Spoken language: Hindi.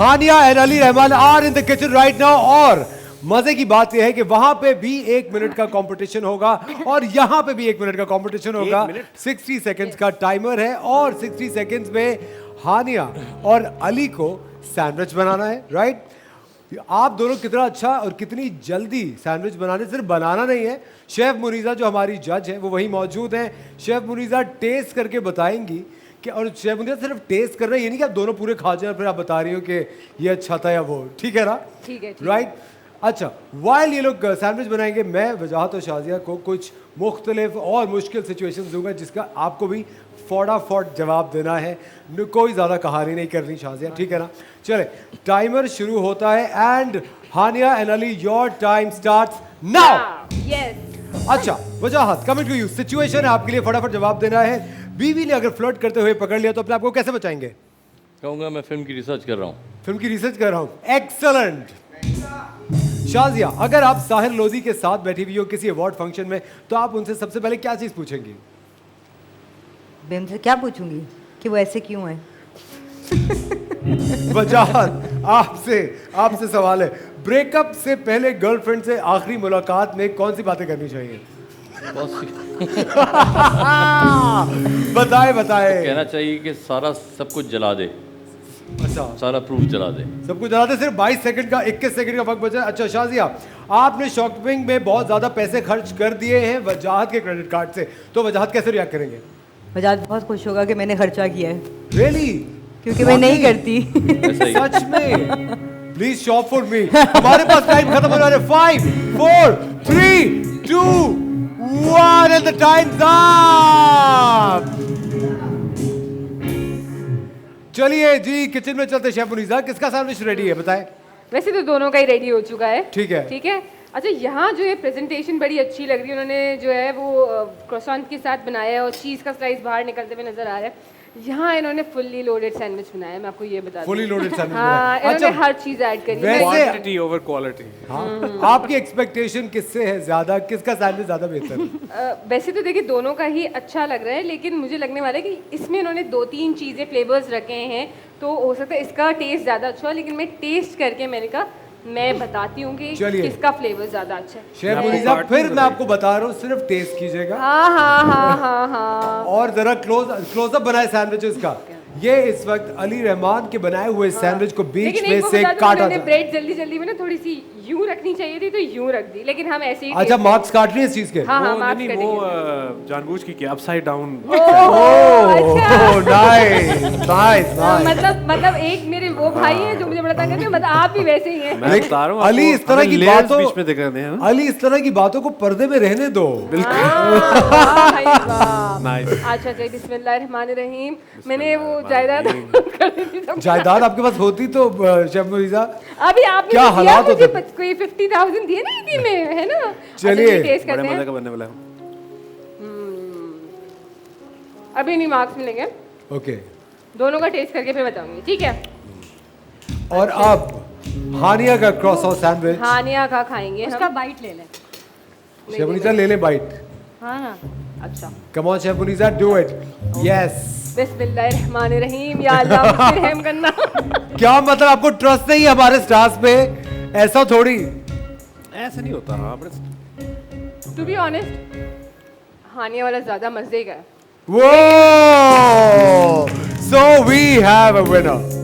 Hania and Ali Rehman are in the kitchen right now. और मजे की बात यह है कि वहां पे भी 1 मिनट का कंपटीशन होगा और यहां पे भी 1 मिनट का कंपटीशन होगा। 60 सेकंड्स का टाइमर है और 60 सेकंड्स में हानिया और अली को सैंडविच बनाना है, राइट? आप दोनों कितना अच्छा और कितनी जल्दी सैंडविच बनाने, सिर्फ बनाना नहीं है। शेफ मुनीजा जो हमारी जज है वो वहीं मौजूद हैं। शेफ मुनीजा टेस्ट करके बताएंगी कि, और शेफ मुनीजा सिर्फ टेस्ट कर रहे हैं, ये नहीं कि आप दोनों पूरे खा जाए फिर आप बता रही हो कि ये अच्छा था या वो, ठीक है ना? ठीक है, राइट। अच्छा, वाइल ये लोग सैंडविच बनाएंगे, मैं वजाहत और शाजिया को कुछ मुख्तलिफ और मुश्किल सिचुएशन दूंगा जिसका आपको भी फटाफट जवाब देना है। कोई ज़्यादा कहानी नहीं करनी शाजिया, ठीक है ना? चले, टाइमर शुरू होता है and Hania and Ali your time starts now. Yes. अच्छा Wajahat, coming to you, situation है आपके लिए, फटाफट जवाब देना है। बीवी ने अगर फ्लर्ट करते हुए पकड़ लिया तो अपने आप को कैसे बचाएंगे? कहूँगा मैं फिल्म की रिसर्च कर रहा हूँ। फिल्म की रिसर्च कर रहा हूँ, एक्सलेंट। शाजिया, अगर आप साहिर लोधी के साथ बैठी हुई हो किसी अवार्ड फंक्शन में तो आप उनसे सबसे पहले क्या चीज पूछेंगी? मैं उनसे क्या पूछूंगी कि वो ऐसे क्यों है? वजाहत, आपसे सवाल है, ब्रेकअप से पहले गर्लफ्रेंड से आखिरी मुलाकात में कौन सी बातें करनी चाहिए? बताए। कहना चाहिए कि सारा सब कुछ जला दे। अच्छा, सारा प्रूफ जला दे। सब कुछ जला दे। सिर्फ 22 सेकंड का 21 सेकंड का वक्त बचा है। अच्छा शाजिया, आपने शॉपिंग में बहुत ज्यादा पैसे खर्च कर दिए हैं वजाहत के क्रेडिट कार्ड से, तो वजाहत कैसे रिएक्ट करेंगे? वजाहत बहुत खुश होगा कि मैंने खर्चा किया है। रियली? क्योंकि मैं नहीं करती। सच में? Please shop for me. हमारे पास टाइम खत्म हो रहा है। 5 4 3 2 1 एंड द टाइम्स अप। चलिए जी, किचन में चलते। शेफ मुनीजा, किसका सैंडविच रेडी है बताएं? वैसे तो दोनों का ही रेडी हो चुका है। ठीक है, ठीक है। अच्छा, यहाँ जो है प्रेजेंटेशन बड़ी अच्छी लग रही है। उन्होंने जो है वो क्रोसेंट के साथ बनाया है और चीज़ का स्लाइस बाहर निकलते हुए नजर आ रहा है। यहाँ इन्होंने फुल्ली लोडेड सैंडविच बनाया है, मैं आपको ये बता दूं। Fully loaded sandwich. हाँ, इन्होंने हर चीज़ ऐड करी है। Quantity over quality. हाँ, आपकी एक्सपेक्टेशन किससे है ज्यादा? किसका सैंडविच ज्यादा बेहतर है? वैसे तो देखिए दोनों का ही अच्छा लग रहा है, लेकिन मुझे लगने वाला है कि इसमें इन्होंने 2-3 चीज़ें फ्लेवर्स रखे हैं तो हो सकता है इसका टेस्ट ज़्यादा अच्छा हो, लेकिन मैं टेस्ट करके मैंने कहा मैं बताती हूँ कि किसका फ्लेवर ज़्यादा अच्छा है। शेफ मुनीजा, फिर मैं आपको बता रहा हूँ, सिर्फ टेस्ट कीजिएगा। हाँ। और जरा क्लोजअप बनाए सैंडविचेस का। ये इस वक्त अली रहमान के बनाए हुए सैंडविच को बीच में से काटा। ब्रेड जल्दी में ना थोड़ी सी यूं रखनी चाहिए थी तो यूं रख दी, लेकिन हम ऐसे ही। अच्छा, मार्क्स काट रही है इस चीज के? हाँ, वो जानबूझ की किया, अपसाइड डाउन। मतलब एक मेरे वो भाई है जो मुझे बता करते हैं, मतलब आप भी वैसे ही हैं। मैं बता रहा हूँ अली, इस तरह की बातों बीच में दिख रहे हैं। अली, इस तरह की बातों को पर्दे में रहने दो। अच्छा, बिस्मिल्लाहिर्रहमानिर्रहीम। मैंने वो जायदाद जायदाद आपके पास होती तो शेफ मुनीजा अभी आपने क्या हालात होते? कोई 50,000 दिए ना ईदी में, है ना? चलिए, टेस्ट बड़े करते मजे हैं। का बनने वाला है। अभी नहीं मार्क्स मिलेंगे, ओके, दोनों का टेस्ट करके फिर बताऊंगी, ठीक है? और अब हानिया का क्रॉसओवर सैंडविच। हानिया का खाएंगे उसका हम। बाइट ले लें। शेफ मुनीजा ले ले बाइट। हाँ, अच्छा। Come on chef Muneeza, do it. Yes. बिस्मिल्लाहिर्रहमानिर्रहीम, या अल्लाह मुझ पे रहम करना। क्या मतलब, आपको ट्रस्ट नहीं है हमारे स्टार्स पे? ऐसा थोड़ी। ऐसा नहीं होता। हाँ, टू बी ऑनेस्ट, हानिया वाला ज्यादा मजे का है। वो so we have a winner.